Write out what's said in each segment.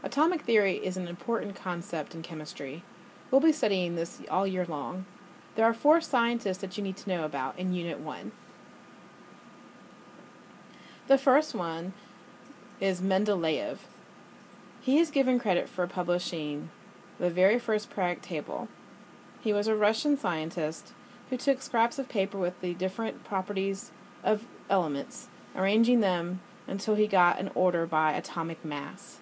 Atomic theory is an important concept in chemistry. We'll be studying this all year long. There are 4 scientists that you need to know about in Unit 1. The first one is Mendeleev. He is given credit for publishing the very first periodic table. He was a Russian scientist who took scraps of paper with the different properties of elements, arranging them until he got an order by atomic mass.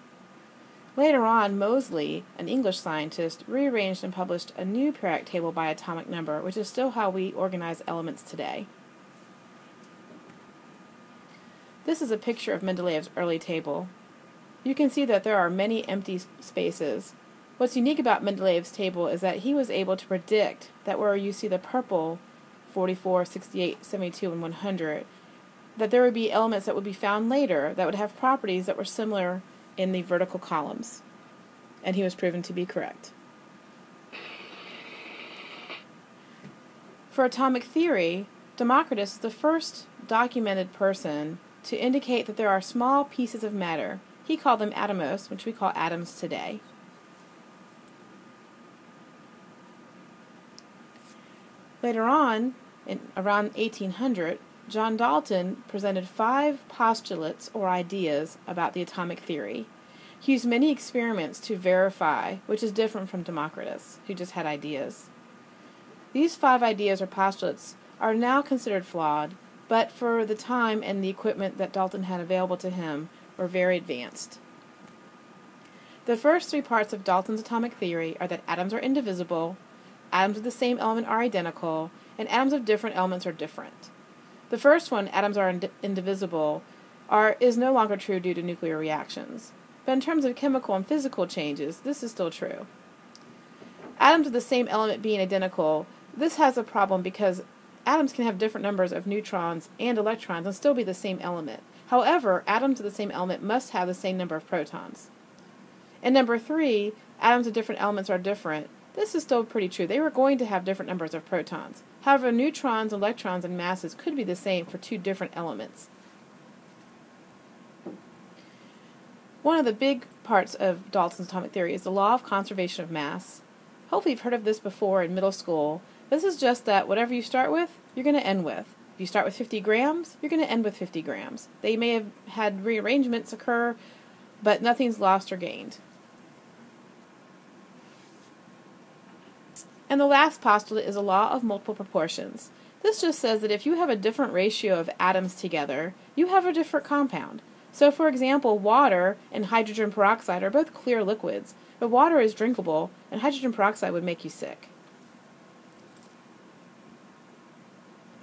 Later on, Moseley, an English scientist, rearranged and published a new periodic table by atomic number, which is still how we organize elements today. This is a picture of Mendeleev's early table. You can see that there are many empty spaces. What's unique about Mendeleev's table is that he was able to predict that where you see the purple 44, 68, 72, and 100, that there would be elements that would be found later that would have properties that were similar in the vertical columns. And he was proven to be correct. For atomic theory, Democritus is the first documented person to indicate that there are small pieces of matter. He called them atomos, which we call atoms today. Later on, in around 1800, John Dalton presented 5 postulates or ideas about the atomic theory. He used many experiments to verify, which is different from Democritus, who just had ideas. These 5 ideas or postulates are now considered flawed, but for the time and the equipment that Dalton had available to him were very advanced. The first 3 parts of Dalton's atomic theory are that atoms are indivisible, atoms of the same element are identical, and atoms of different elements are different. The first one, atoms are indivisible, is no longer true due to nuclear reactions. But in terms of chemical and physical changes, this is still true. Atoms of the same element being identical, this has a problem because atoms can have different numbers of neutrons and electrons and still be the same element. However, atoms of the same element must have the same number of protons. And number 3, atoms of different elements are different. This is still pretty true. They were going to have different numbers of protons. However, neutrons, electrons, and masses could be the same for 2 different elements. One of the big parts of Dalton's atomic theory is the law of conservation of mass. Hopefully you've heard of this before in middle school. This is just that whatever you start with, you're going to end with. If you start with 50 grams, you're going to end with 50 grams. They may have had rearrangements occur, but nothing's lost or gained. And the last postulate is a law of multiple proportions. This just says that if you have a different ratio of atoms together, you have a different compound. So for example, water and hydrogen peroxide are both clear liquids, but water is drinkable and hydrogen peroxide would make you sick.